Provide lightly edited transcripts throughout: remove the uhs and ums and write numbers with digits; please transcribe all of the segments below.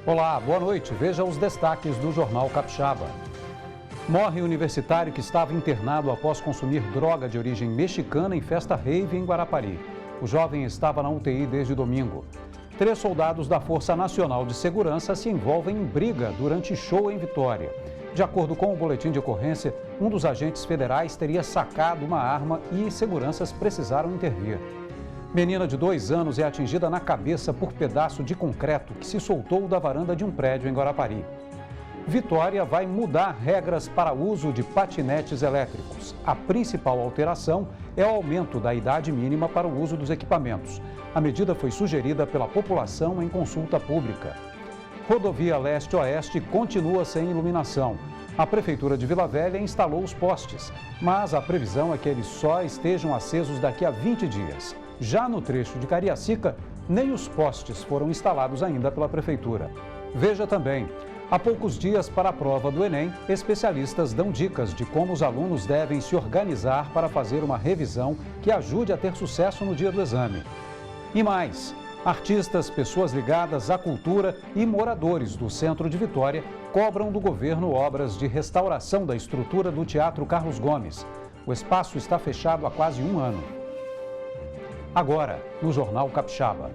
Olá, boa noite. Veja os destaques do Jornal Capixaba. Morre universitário que estava internado após consumir droga de origem mexicana em festa rave em Guarapari. O jovem estava na UTI desde domingo. 3 soldados da Força Nacional de Segurança se envolvem em briga durante show em Vitória. De acordo com o boletim de ocorrência, um dos agentes federais teria sacado uma arma e seguranças precisaram intervir. Menina de 2 anos é atingida na cabeça por pedaço de concreto que se soltou da varanda de um prédio em Guarapari. Vitória vai mudar regras para o uso de patinetes elétricos. A principal alteração é o aumento da idade mínima para o uso dos equipamentos. A medida foi sugerida pela população em consulta pública. Rodovia Leste-Oeste continua sem iluminação. A Prefeitura de Vila Velha instalou os postes, mas a previsão é que eles só estejam acesos daqui a 20 dias. Já no trecho de Cariacica, nem os postes foram instalados ainda pela Prefeitura. Veja também, há poucos dias para a prova do Enem, especialistas dão dicas de como os alunos devem se organizar para fazer uma revisão que ajude a ter sucesso no dia do exame. E mais, artistas, pessoas ligadas à cultura e moradores do centro de Vitória cobram do governo obras de restauração da estrutura do Teatro Carlos Gomes. O espaço está fechado há quase um ano. Agora, no Jornal Capixaba.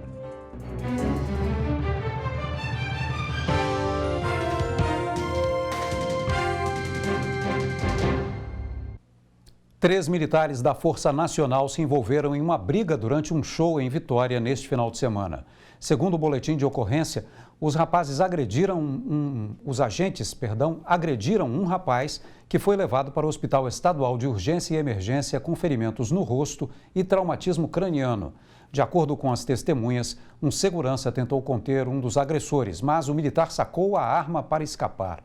3 militares da Força Nacional se envolveram em uma briga durante um show em Vitória neste final de semana. Segundo o boletim de ocorrência, os agentes agrediram um rapaz que foi levado para o Hospital Estadual de Urgência e Emergência com ferimentos no rosto e traumatismo craniano. De acordo com as testemunhas, um segurança tentou conter um dos agressores, mas o militar sacou a arma para escapar.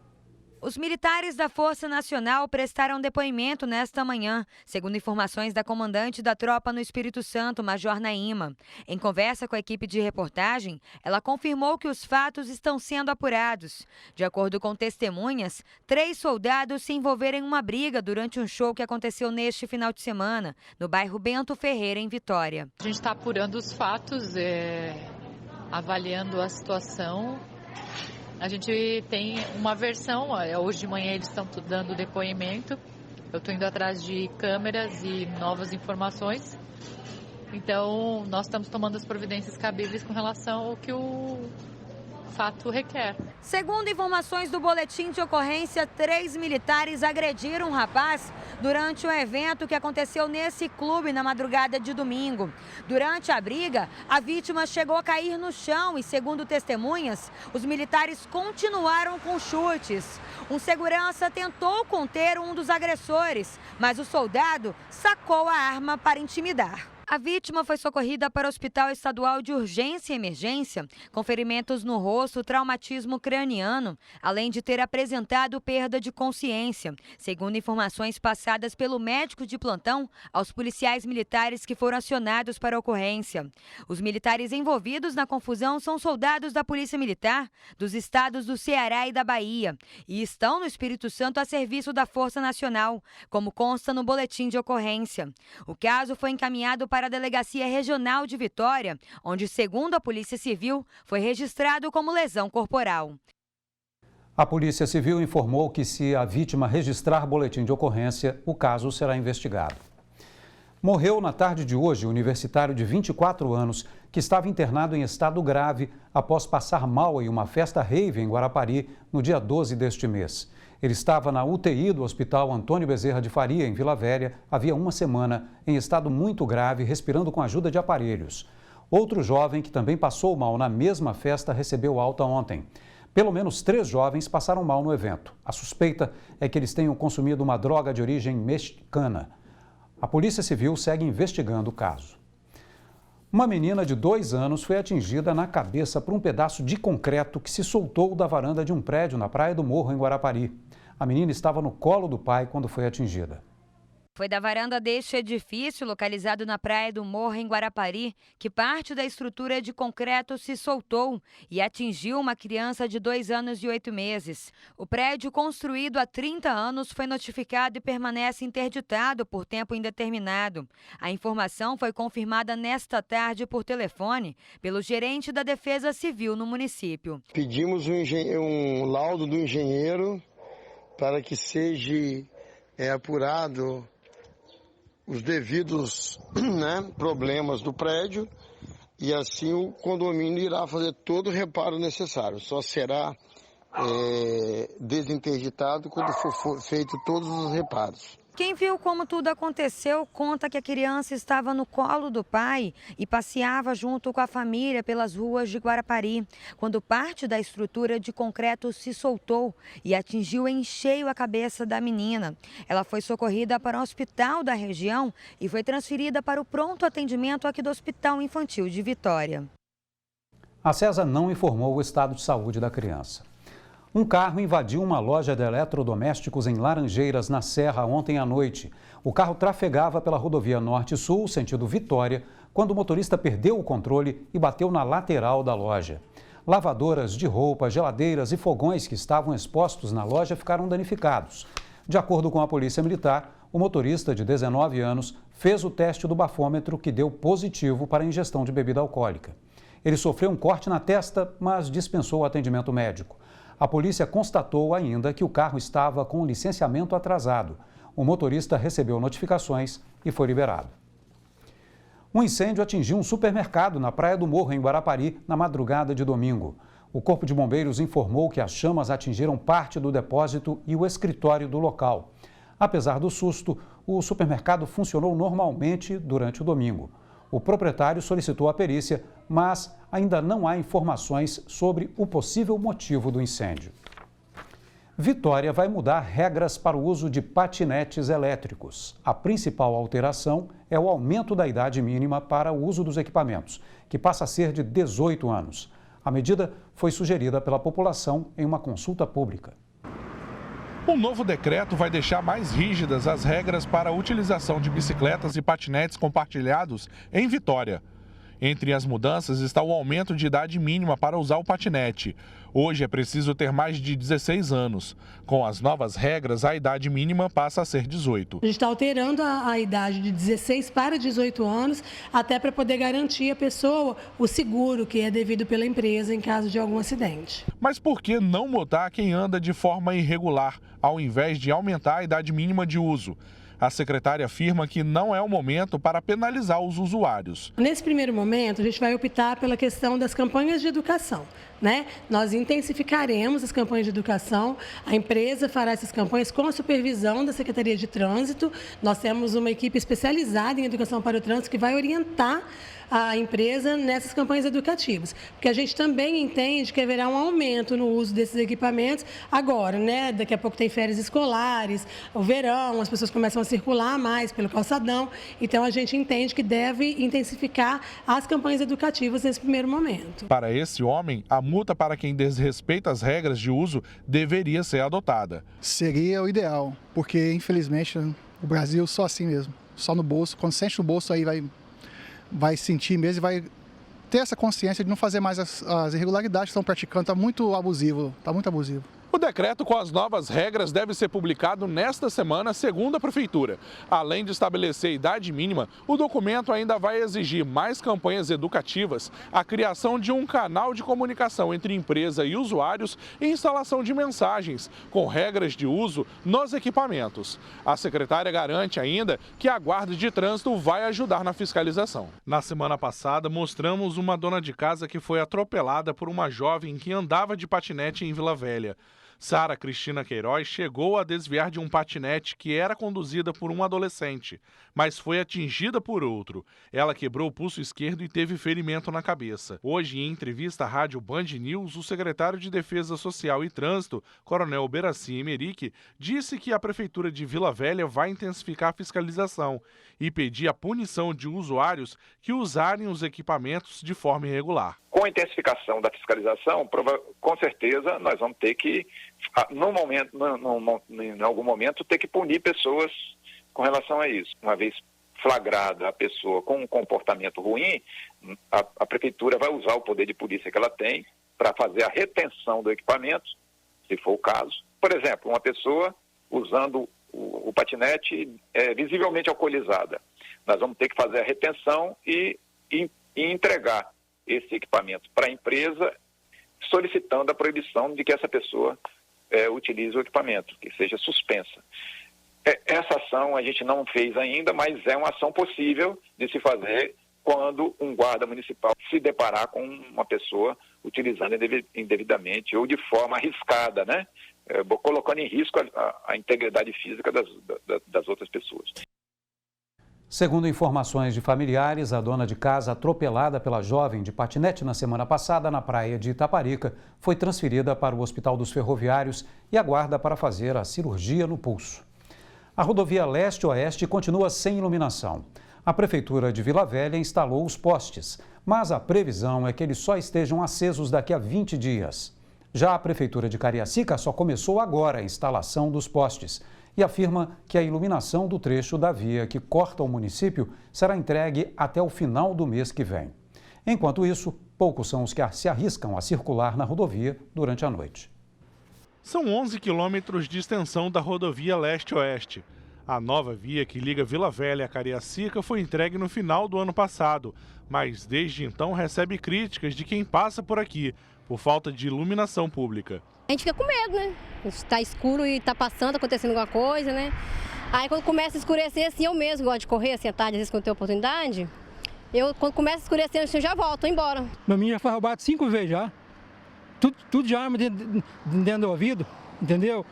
Os militares da Força Nacional prestaram depoimento nesta manhã, segundo informações da comandante da tropa no Espírito Santo, Major Naíma. Em conversa com a equipe de reportagem, ela confirmou que os fatos estão sendo apurados. De acordo com testemunhas, 3 soldados se envolveram em uma briga durante um show que aconteceu neste final de semana, no bairro Bento Ferreira, em Vitória. A gente está apurando os fatos, avaliando a situação. A gente tem uma versão, hoje de manhã eles estão dando depoimento, eu estou indo atrás de câmeras e novas informações, então nós estamos tomando as providências cabíveis com relação ao que o fato requer. Segundo informações do boletim de ocorrência, 3 militares agrediram um rapaz durante um evento que aconteceu nesse clube na madrugada de domingo. Durante a briga, a vítima chegou a cair no chão e, segundo testemunhas, os militares continuaram com chutes. Um segurança tentou conter um dos agressores, mas o soldado sacou a arma para intimidar. A vítima foi socorrida para o Hospital Estadual de Urgência e Emergência, com ferimentos no rosto, traumatismo craniano, além de ter apresentado perda de consciência, segundo informações passadas pelo médico de plantão aos policiais militares que foram acionados para a ocorrência. Os militares envolvidos na confusão são soldados da Polícia Militar dos estados do Ceará e da Bahia e estão no Espírito Santo a serviço da Força Nacional, como consta no boletim de ocorrência. O caso foi encaminhado para a Delegacia Regional de Vitória, onde, segundo a Polícia Civil, foi registrado como lesão corporal. A Polícia Civil informou que, se a vítima registrar boletim de ocorrência, o caso será investigado. Morreu na tarde de hoje o universitário de 24 anos que estava internado em estado grave após passar mal em uma festa rave em Guarapari no dia 12 deste mês. Ele estava na UTI do Hospital Antônio Bezerra de Faria, em Vila Velha, havia uma semana, em estado muito grave, respirando com a ajuda de aparelhos. Outro jovem que também passou mal na mesma festa recebeu alta ontem. Pelo menos 3 jovens passaram mal no evento. A suspeita é que eles tenham consumido uma droga de origem mexicana. A Polícia Civil segue investigando o caso. Uma menina de 2 anos foi atingida na cabeça por um pedaço de concreto que se soltou da varanda de um prédio na Praia do Morro, em Guarapari. A menina estava no colo do pai quando foi atingida. Foi da varanda deste edifício, localizado na Praia do Morro, em Guarapari, que parte da estrutura de concreto se soltou e atingiu uma criança de 2 anos e 8 meses. O prédio, construído há 30 anos, foi notificado e permanece interditado por tempo indeterminado. A informação foi confirmada nesta tarde por telefone pelo gerente da Defesa Civil no município. Pedimos um laudo do engenheiro para que seja apurado os devidos problemas do prédio e assim o condomínio irá fazer todo o reparo necessário. Só será desinterditado quando for feito todos os reparos. Quem viu como tudo aconteceu conta que a criança estava no colo do pai e passeava junto com a família pelas ruas de Guarapari, quando parte da estrutura de concreto se soltou e atingiu em cheio a cabeça da menina. Ela foi socorrida para o hospital da região e foi transferida para o pronto atendimento aqui do Hospital Infantil de Vitória. A CESA não informou o estado de saúde da criança. Um carro invadiu uma loja de eletrodomésticos em Laranjeiras, na Serra, ontem à noite. O carro trafegava pela rodovia Norte-Sul, sentido Vitória, quando o motorista perdeu o controle e bateu na lateral da loja. Lavadoras de roupa, geladeiras e fogões que estavam expostos na loja ficaram danificados. De acordo com a Polícia Militar, o motorista de 19 anos fez o teste do bafômetro que deu positivo para a ingestão de bebida alcoólica. Ele sofreu um corte na testa, mas dispensou o atendimento médico. A polícia constatou ainda que o carro estava com licenciamento atrasado. O motorista recebeu notificações e foi liberado. Um incêndio atingiu um supermercado na Praia do Morro, em Guarapari, na madrugada de domingo. O Corpo de Bombeiros informou que as chamas atingiram parte do depósito e o escritório do local. Apesar do susto, o supermercado funcionou normalmente durante o domingo. O proprietário solicitou a perícia, mas ainda não há informações sobre o possível motivo do incêndio. Vitória vai mudar regras para o uso de patinetes elétricos. A principal alteração é o aumento da idade mínima para o uso dos equipamentos, que passa a ser de 18 anos. A medida foi sugerida pela população em uma consulta pública. O novo decreto vai deixar mais rígidas as regras para a utilização de bicicletas e patinetes compartilhados em Vitória. Entre as mudanças está o aumento de idade mínima para usar o patinete. Hoje é preciso ter mais de 16 anos. Com as novas regras, a idade mínima passa a ser 18. A gente está alterando a idade de 16 para 18 anos, até para poder garantir a pessoa o seguro que é devido pela empresa em caso de algum acidente. Mas por que não multar quem anda de forma irregular, ao invés de aumentar a idade mínima de uso? A secretária afirma que não é o momento para penalizar os usuários. Nesse primeiro momento, a gente vai optar pela questão das campanhas de educação, Nós intensificaremos as campanhas de educação, a empresa fará essas campanhas com a supervisão da Secretaria de Trânsito. Nós temos uma equipe especializada em educação para o trânsito que vai orientar a empresa nessas campanhas educativas, porque a gente também entende que haverá um aumento no uso desses equipamentos agora, Daqui a pouco tem férias escolares, o verão, as pessoas começam a circular mais pelo calçadão, então a gente entende que deve intensificar as campanhas educativas nesse primeiro momento. Para esse homem, a multa para quem desrespeita as regras de uso deveria ser adotada. Seria o ideal, porque infelizmente o Brasil só assim mesmo, só no bolso, quando sente no bolso aí vai sentir mesmo e vai ter essa consciência de não fazer mais as irregularidades que estão praticando. Está muito abusivo. O decreto com as novas regras deve ser publicado nesta semana, segundo a Prefeitura. Além de estabelecer a idade mínima, o documento ainda vai exigir mais campanhas educativas, a criação de um canal de comunicação entre empresa e usuários e instalação de mensagens, com regras de uso nos equipamentos. A secretária garante ainda que a Guarda de Trânsito vai ajudar na fiscalização. Na semana passada, mostramos uma dona de casa que foi atropelada por uma jovem que andava de patinete em Vila Velha. Sara Cristina Queiroz chegou a desviar de um patinete que era conduzida por um adolescente, mas foi atingida por outro. Ela quebrou o pulso esquerdo e teve ferimento na cabeça. Hoje, em entrevista à rádio Band News, o secretário de Defesa Social e Trânsito, Coronel Beraci Emerick, disse que a Prefeitura de Vila Velha vai intensificar a fiscalização e pedir a punição de usuários que usarem os equipamentos de forma irregular. Com a intensificação da fiscalização, com certeza nós vamos ter que, em algum momento, ter que punir pessoas com relação a isso. Uma vez flagrada a pessoa com um comportamento ruim, a prefeitura vai usar o poder de polícia que ela tem para fazer a retenção do equipamento, se for o caso. Por exemplo, uma pessoa usando o patinete visivelmente alcoolizada. Nós vamos ter que fazer a retenção e entregar esse equipamento para a empresa, solicitando a proibição de que essa pessoa utilize o equipamento, que seja suspensa. Essa ação a gente não fez ainda, mas é uma ação possível de se fazer quando um guarda municipal se deparar com uma pessoa utilizando indevidamente ou de forma arriscada, né? Colocando em risco a integridade física das outras pessoas. Segundo informações de familiares, a dona de casa atropelada pela jovem de patinete na semana passada na praia de Itaparica foi transferida para o Hospital dos Ferroviários e aguarda para fazer a cirurgia no pulso. A rodovia Leste-Oeste continua sem iluminação. A Prefeitura de Vila Velha instalou os postes, mas a previsão é que eles só estejam acesos daqui a 20 dias. Já a Prefeitura de Cariacica só começou agora a instalação dos postes e afirma que a iluminação do trecho da via que corta o município será entregue até o final do mês que vem. Enquanto isso, poucos são os que se arriscam a circular na rodovia durante a noite. São 11 quilômetros de extensão da rodovia Leste-Oeste. A nova via que liga Vila Velha a Cariacica foi entregue no final do ano passado, mas desde então recebe críticas de quem passa por aqui, por falta de iluminação pública. A gente fica com medo, né? Está escuro e está passando, acontecendo alguma coisa, né? Aí quando começa a escurecer, assim, eu mesmo gosto de correr, assim, à tarde, às vezes quando eu tenho oportunidade, quando começa a escurecer, assim, eu já volto, tô embora. Meu menino já foi roubado 5 vezes já. Tudo de arma dentro do ouvido, entendeu?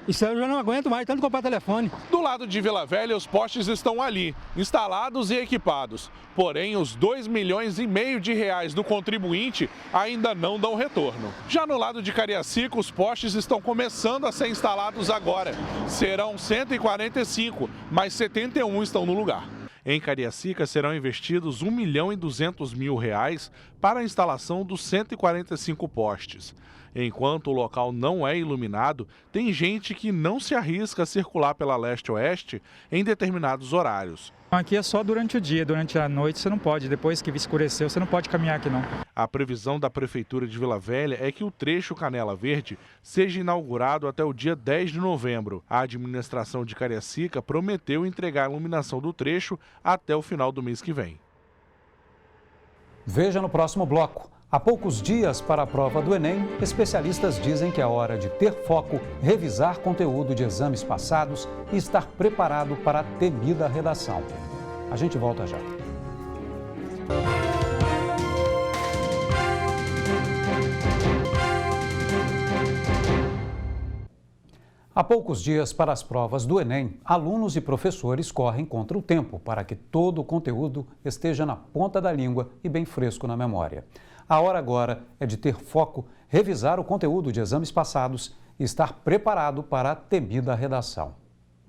Isso eu já não aguento mais, tanto comprar telefone. Do lado de Vila Velha, os postes estão ali, instalados e equipados. Porém, os 2,5 milhões de reais do contribuinte ainda não dão retorno. Já no lado de Cariacica, os postes estão começando a ser instalados agora. Serão 145, mas 71 estão no lugar. Em Cariacica serão investidos R$ 1.200.000 para a instalação dos 145 postes. Enquanto o local não é iluminado, tem gente que não se arrisca a circular pela Leste-Oeste em determinados horários. Aqui é só durante o dia, durante a noite você não pode, depois que escureceu você não pode caminhar aqui não. A previsão da Prefeitura de Vila Velha é que o trecho Canela Verde seja inaugurado até o dia 10 de novembro. A administração de Cariacica prometeu entregar a iluminação do trecho até o final do mês que vem. Veja no próximo bloco. Há poucos dias para a prova do Enem, especialistas dizem que é hora de ter foco, revisar conteúdo de exames passados e estar preparado para a temida redação. A gente volta já. Há poucos dias para as provas do Enem, alunos e professores correm contra o tempo para que todo o conteúdo esteja na ponta da língua e bem fresco na memória. A hora agora é de ter foco, revisar o conteúdo de exames passados e estar preparado para a temida redação.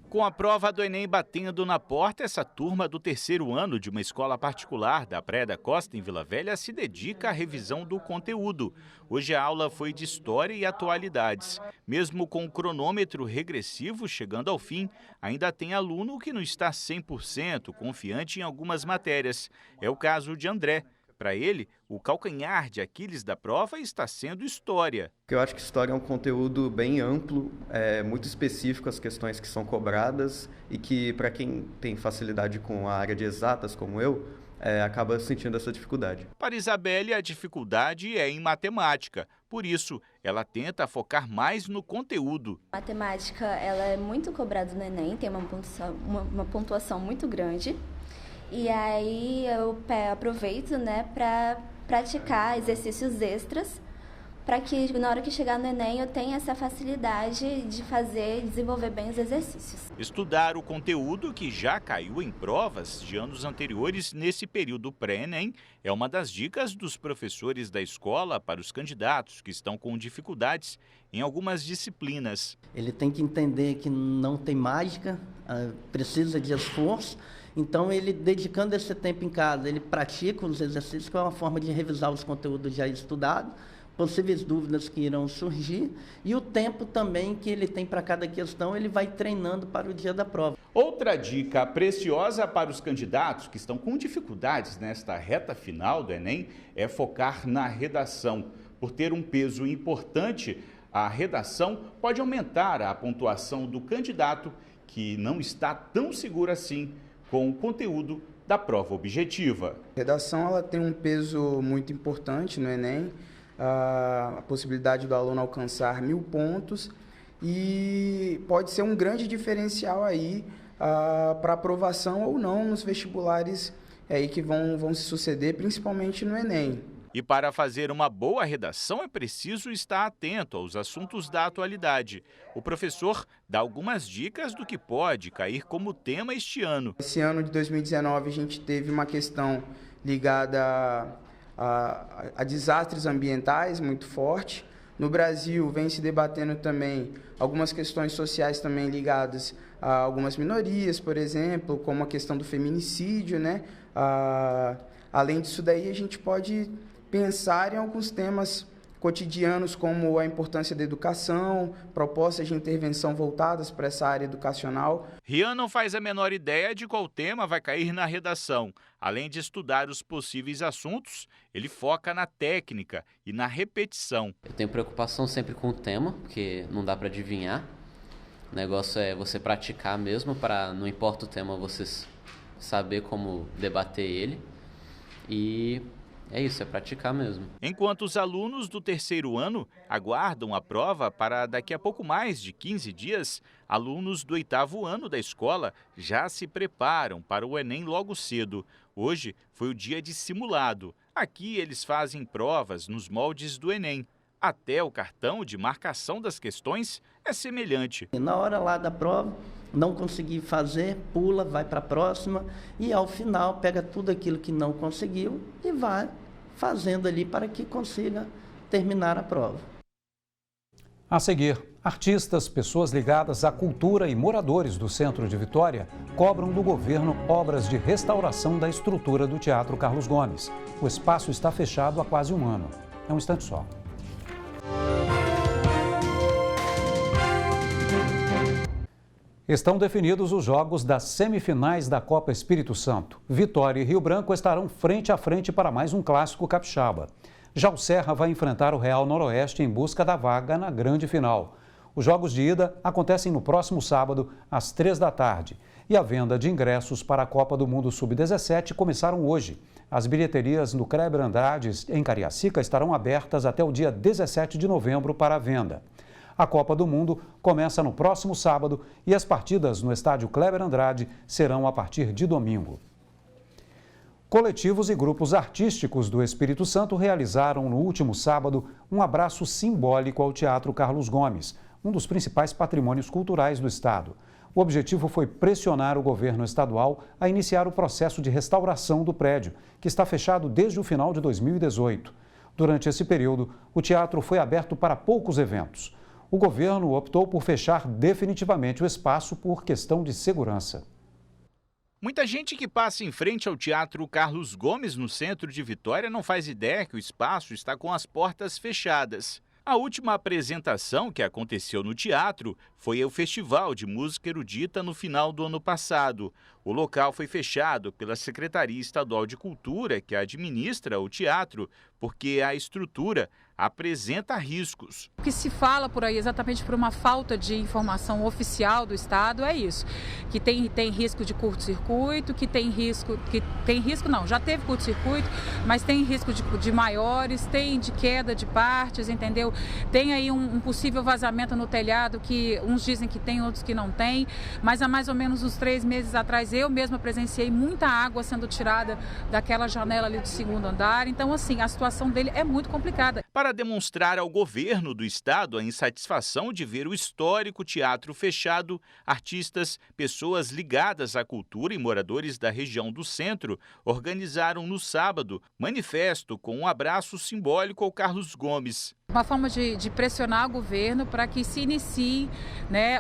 Com a prova do Enem batendo na porta, essa turma do 3º ano de uma escola particular da Praia da Costa, em Vila Velha, se dedica à revisão do conteúdo. Hoje a aula foi de História e Atualidades. Mesmo com o cronômetro regressivo chegando ao fim, ainda tem aluno que não está 100% confiante em algumas matérias. É o caso de André. Para ele, o calcanhar de Aquiles da prova está sendo História. Eu acho que História é um conteúdo bem amplo, muito específico às questões que são cobradas e que, para quem tem facilidade com a área de exatas, como eu, acaba sentindo essa dificuldade. Para Isabelle, a dificuldade é em matemática. Por isso, ela tenta focar mais no conteúdo. Matemática ela é muito cobrada no Enem, tem uma pontuação muito grande. E aí eu aproveito, né, para praticar exercícios extras, para que na hora que chegar no Enem eu tenha essa facilidade de fazer e desenvolver bem os exercícios. Estudar o conteúdo que já caiu em provas de anos anteriores nesse período pré-Enem é uma das dicas dos professores da escola para os candidatos que estão com dificuldades em algumas disciplinas. Ele tem que entender que não tem mágica, precisa de esforço. Então, ele, dedicando esse tempo em casa, ele pratica os exercícios, que é uma forma de revisar os conteúdos já estudados, possíveis dúvidas que irão surgir e o tempo também que ele tem para cada questão, ele vai treinando para o dia da prova. Outra dica preciosa para os candidatos que estão com dificuldades nesta reta final do Enem é focar na redação. Por ter um peso importante, a redação pode aumentar a pontuação do candidato que não está tão seguro assim com o conteúdo da prova objetiva. A redação ela tem um peso muito importante no Enem, a possibilidade do aluno alcançar 1000 pontos e pode ser um grande diferencial aí para aprovação ou não nos vestibulares aí que vão se suceder, principalmente no Enem. E para fazer uma boa redação é preciso estar atento aos assuntos da atualidade. O professor dá algumas dicas do que pode cair como tema este ano. Esse ano de 2019 a gente teve uma questão ligada a desastres ambientais muito forte. No Brasil vem se debatendo também algumas questões sociais também ligadas a algumas minorias, por exemplo, como a questão do feminicídio, né? Além disso daí a gente pode pensar em alguns temas cotidianos como a importância da educação, propostas de intervenção voltadas para essa área educacional. Rian não faz a menor ideia de qual tema vai cair na redação. Além de estudar os possíveis assuntos, ele foca na técnica e na repetição. Eu tenho preocupação sempre com o tema, porque não dá para adivinhar. O negócio é você praticar mesmo, para não importa o tema, você saber como debater ele. E é isso, é praticar mesmo. Enquanto os alunos do terceiro ano aguardam a prova para daqui a pouco mais de 15 dias, alunos do 8º ano da escola já se preparam para o Enem logo cedo. Hoje foi o dia de simulado. Aqui eles fazem provas nos moldes do Enem. Até o cartão de marcação das questões é semelhante. Na hora lá da prova, não conseguir fazer, pula, vai para a próxima e ao final pega tudo aquilo que não conseguiu e vai fazendo ali para que consiga terminar a prova. A seguir, artistas, pessoas ligadas à cultura e moradores do centro de Vitória cobram do governo obras de restauração da estrutura do Teatro Carlos Gomes. O espaço está fechado há quase um ano. É um instante só. Estão definidos os jogos das semifinais da Copa Espírito Santo. Vitória e Rio Branco estarão frente a frente para mais um clássico capixaba. Já o Serra vai enfrentar o Real Noroeste em busca da vaga na grande final. Os jogos de ida acontecem no próximo sábado, às 15h. E a venda de ingressos para a Copa do Mundo Sub-17 começaram hoje. As bilheterias no Kleber Andrade, em Cariacica, estarão abertas até o dia 17 de novembro para a venda. A Copa do Mundo começa no próximo sábado e as partidas no estádio Kleber Andrade serão a partir de domingo. Coletivos e grupos artísticos do Espírito Santo realizaram no último sábado um abraço simbólico ao Teatro Carlos Gomes, um dos principais patrimônios culturais do estado. O objetivo foi pressionar o governo estadual a iniciar o processo de restauração do prédio, que está fechado desde o final de 2018. Durante esse período, o teatro foi aberto para poucos eventos. O governo optou por fechar definitivamente o espaço por questão de segurança. Muita gente que passa em frente ao Teatro Carlos Gomes, no centro de Vitória, não faz ideia que o espaço está com as portas fechadas. A última apresentação que aconteceu no teatro foi o Festival de Música Erudita no final do ano passado. O local foi fechado pela Secretaria Estadual de Cultura, que administra o teatro, porque a estrutura apresenta riscos. O que se fala por aí, exatamente por uma falta de informação oficial do Estado, é isso. Que tem risco de curto-circuito, já teve curto-circuito, mas tem risco de maiores, tem de queda de partes, entendeu? Tem aí um possível vazamento no telhado que uns dizem que tem, outros que não tem, mas há mais ou menos uns 3 meses atrás eu mesma presenciei muita água sendo tirada daquela janela ali do 2º andar, então assim, a situação dele é muito complicada. Para demonstrar ao governo do estado a insatisfação de ver o histórico teatro fechado, artistas, pessoas ligadas à cultura e moradores da região do centro organizaram no sábado manifesto com um abraço simbólico ao Carlos Gomes. Uma forma de pressionar o governo para que se inicie,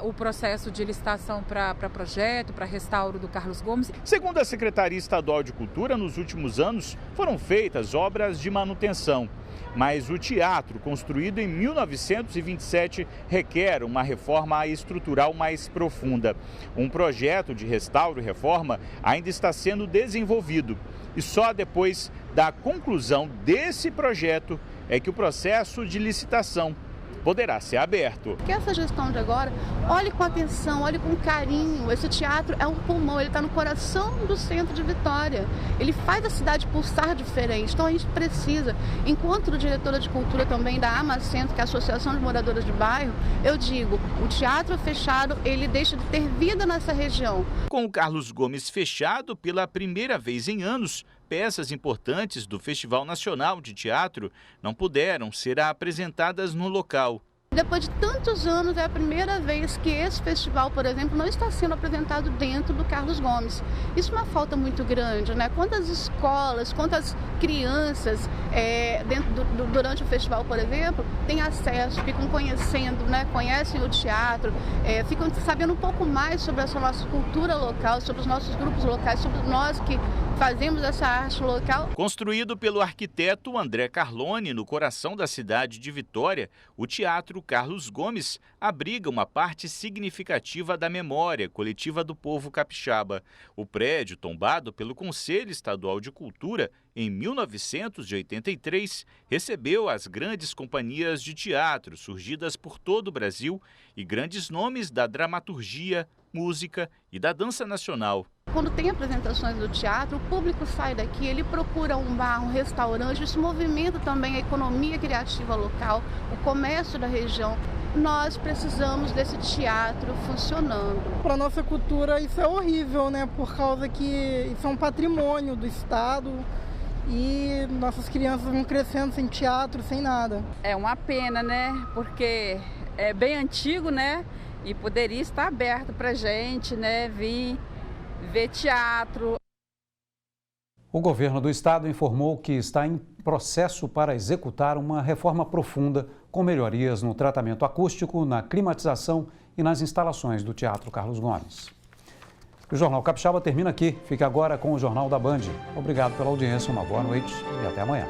o processo de licitação para projeto, para restauro do Carlos Gomes. Segundo a Secretaria Estadual de Cultura, nos últimos anos foram feitas obras de manutenção. Mas o teatro, construído em 1927, requer uma reforma estrutural mais profunda. Um projeto de restauro e reforma ainda está sendo desenvolvido. E só depois da conclusão desse projeto é que o processo de licitação poderá ser aberto. Que essa gestão de agora olhe com atenção, olhe com carinho. Esse teatro é um pulmão, ele está no coração do centro de Vitória. Ele faz a cidade pulsar diferente. Então a gente precisa, enquanto diretora de cultura também da AMACentro, que é a Associação de Moradoras de Bairro, eu digo, o teatro fechado, ele deixa de ter vida nessa região. Com o Carlos Gomes fechado pela primeira vez em anos, peças importantes do Festival Nacional de Teatro não puderam ser apresentadas no local. Depois de tantos anos, é a primeira vez que esse festival, por exemplo, não está sendo apresentado dentro do Carlos Gomes. Isso é uma falta muito grande, né? Quantas escolas, quantas crianças durante o festival, por exemplo, têm acesso, ficam conhecendo, né? Conhecem o teatro, ficam sabendo um pouco mais sobre essa nossa cultura local, sobre os nossos grupos locais, sobre nós que fazemos essa arte local. Construído pelo arquiteto André Carlone no coração da cidade de Vitória, o Teatro Carlos Gomes abriga uma parte significativa da memória coletiva do povo capixaba. O prédio, tombado pelo Conselho Estadual de Cultura em 1983, recebeu as grandes companhias de teatro surgidas por todo o Brasil e grandes nomes da dramaturgia, música e da dança nacional. Quando tem apresentações do teatro, o público sai daqui, ele procura um bar, um restaurante, isso movimenta também a economia criativa local, o comércio da região. Nós precisamos desse teatro funcionando. Para a nossa cultura isso é horrível, né? Por causa que isso é um patrimônio do Estado e nossas crianças vão crescendo sem teatro, sem nada. É uma pena, né? Porque é bem antigo, né? E poderia estar aberto para a gente, né? Vir ver teatro. O governo do estado informou que está em processo para executar uma reforma profunda com melhorias no tratamento acústico, na climatização e nas instalações do Teatro Carlos Gomes. O Jornal Capixaba termina aqui. Fique agora com o Jornal da Band. Obrigado pela audiência, uma boa noite e até amanhã.